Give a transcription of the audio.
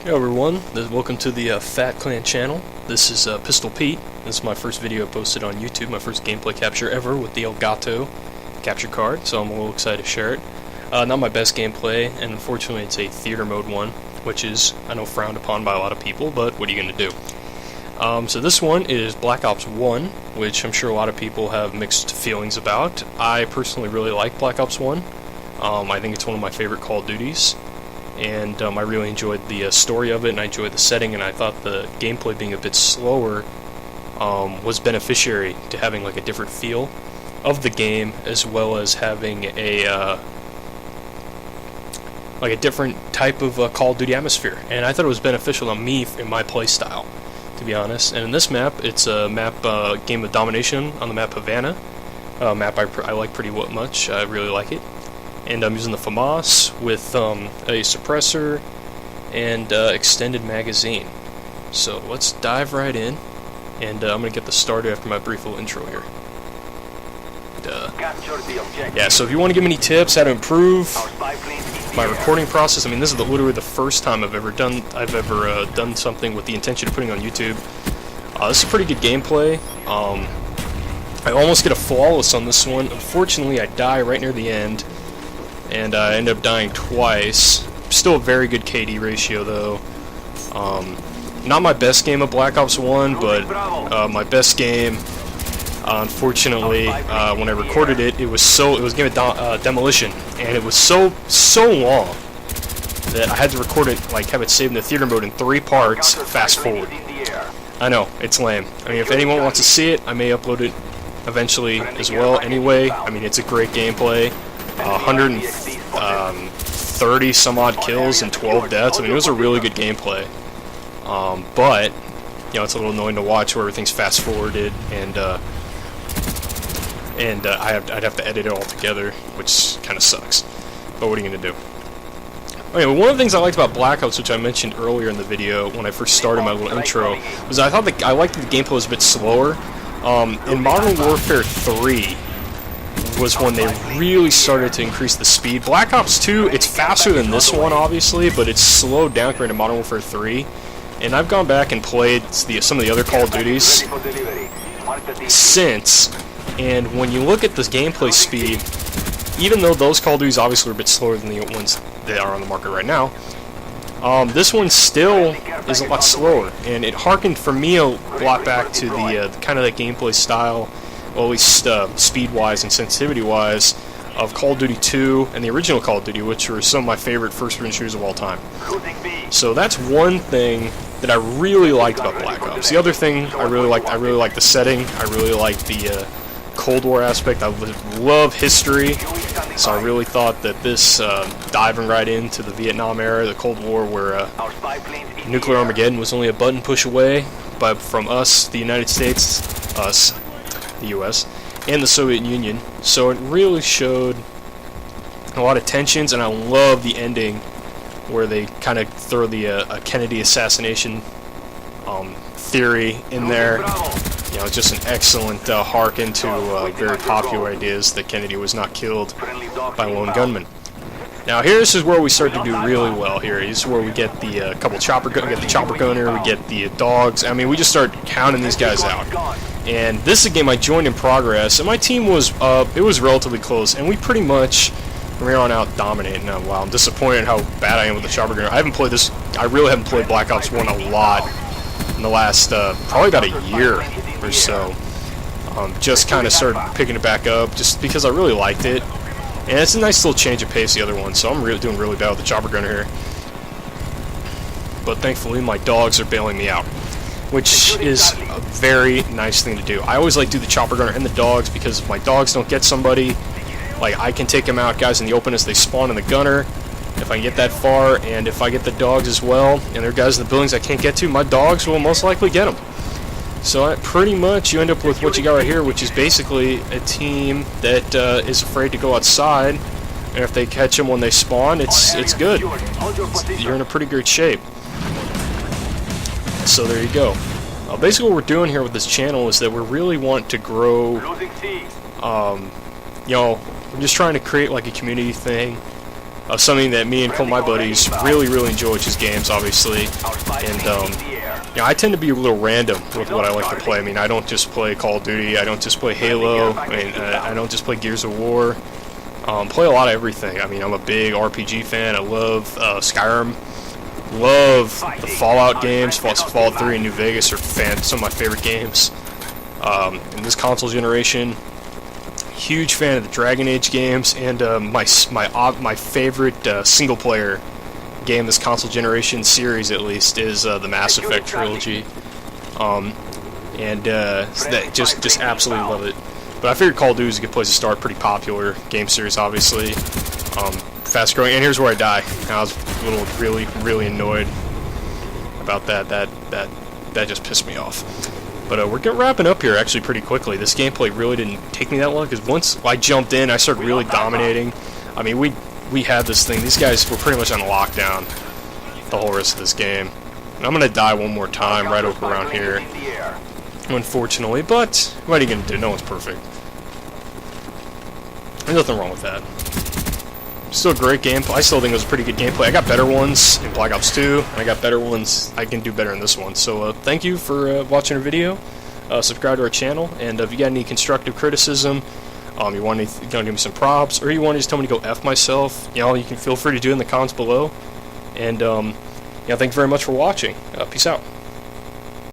Hello everyone, welcome to the Fat Clan channel. This is PistolPete. This is my first video posted on YouTube, my first gameplay capture ever with the Elgato capture card, so I'm a little excited to share it. Not my best gameplay, and unfortunately it's a theater mode one, which is, I know, frowned upon by a lot of people, but what are you going to do? So this one is Black Ops 1, which I'm sure a lot of people have mixed feelings about. I personally really like Black Ops 1. I think it's one of my favorite Call of Duties. And I really enjoyed the story of it, and I enjoyed the setting, and I thought the gameplay being a bit slower was beneficiary to having like a different feel of the game, as well as having a like a different type of Call of Duty atmosphere. And I thought it was beneficial to me in my playstyle, to be honest. And in this map, it's a map game of domination on the map Havana, map I like pretty much. I really like it. And I'm using the FAMAS with a suppressor and extended magazine. So let's dive right in, and I'm going to get this started after my brief little intro here. Yeah, so if you want to give me any tips how to improve my recording process, I mean, this is literally the first time I've ever done something with the intention of putting on YouTube. This is pretty good gameplay. I almost get a flawless on this one. Unfortunately, I die right near the end, and I end up dying twice. Still a very good KD ratio though. Not my best game of Black Ops 1, but my best game. Unfortunately, when I recorded it, it was a game of demolition, and it was so long that I had to record it, like have it saved in the theater mode in 3 parts. Fast forward. I know, it's lame. I mean, if anyone wants to see it, I may upload it eventually as well. Anyway, I mean, it's a great gameplay. 130 some odd kills and 12 deaths. I mean, it was a really good gameplay. But you know, it's a little annoying to watch where everything's fast forwarded, and I'd have to edit it all together, which kind of sucks. But what are you gonna do? Okay, well, one of the things I liked about Black Ops, which I mentioned earlier in the video when I first started my little intro, was I liked that the gameplay was a bit slower. In Modern Warfare 3 was when they really started to increase the speed. Black Ops 2, it's faster than this one, obviously, but it's slowed down compared to Modern Warfare 3. And I've gone back and played some of the other Call of Duties since, and when you look at this gameplay speed, even though those Call of Duties obviously are a bit slower than the ones that are on the market right now, this one still is a lot slower, and it harkened for me a lot back to the kind of that gameplay style, well, at least speed-wise and sensitivity-wise, of Call of Duty 2 and the original Call of Duty, which were some of my favorite first-person shooters of all time. So that's one thing that I really liked about Black Ops. The other thing I really liked the setting. I really liked the Cold War aspect. I love history, so I really thought that this diving right into the Vietnam era, the Cold War, where nuclear Armageddon was only a button push away, but from us, the United States, the U.S., and the Soviet Union. So it really showed a lot of tensions, and I love the ending where they kind of throw the Kennedy assassination theory in there. You know, just an excellent hark into very popular ideas that Kennedy was not killed by a lone gunman. Now this is where we start to do really well here. This is where we get the chopper gunner, we get the dogs. I mean, we just start counting these guys out. And this is a game I joined in progress, and my team was it was relatively close, and we pretty much from here on out dominated. Now, wow, I'm disappointed how bad I am with the chopper gunner. I really haven't played Black Ops 1 a lot in the last probably about a year or so. Just kind of started picking it back up just because I really liked it. And it's a nice little change of pace, the other one, so I'm doing really bad with the chopper gunner here. But thankfully, my dogs are bailing me out, which is a very nice thing to do. I always like to do the chopper gunner and the dogs, because if my dogs don't get somebody, like, I can take them out, guys, in the open as they spawn in the gunner, if I can get that far, and if I get the dogs as well, and there are guys in the buildings I can't get to, my dogs will most likely get them. So pretty much you end up with what you got right here, which is basically a team that is afraid to go outside, and if they catch them when they spawn, it's good. You're in a pretty great shape. So there you go. Basically what we're doing here with this channel is that we really want to grow, you know, we're just trying to create like a community thing something that me and a couple of my buddies really enjoy, which is games, obviously. And I tend to be a little random with what I like to play. I mean, I don't just play Call of Duty, I don't just play Halo, I mean, I don't just play Gears of War. Play a lot of everything. I mean, I'm a big RPG fan. I love Skyrim. Love the Fallout games. Fallout 3 and New Vegas are some of my favorite games. In this console generation, huge fan of the Dragon Age games, and my favorite single-player game this console generation series, at least, is the Mass Effect trilogy. That just absolutely love it. But I figured Call of Duty is a good place to start. Pretty popular game series, obviously. Fast growing, and here's where I die. I was a little really annoyed about that. That just pissed me off. But we're wrapping up here actually pretty quickly. This gameplay really didn't take me that long, because once I jumped in, I started really dominating. I mean, we had this thing. These guys were pretty much on lockdown the whole rest of this game. And I'm gonna die one more time right over around here, unfortunately. But what are you gonna do? No one's perfect. There's nothing wrong with that. Still a great gameplay. I still think it was a pretty good gameplay. I got better ones in Black Ops 2, and I got better ones. I can do better in this one. So thank you for watching our video. Subscribe to our channel, and if you got any constructive criticism, you want to give me some props, or you want to just tell me to go F myself, you can feel free to do it in the comments below. And thank you very much for watching. Peace out.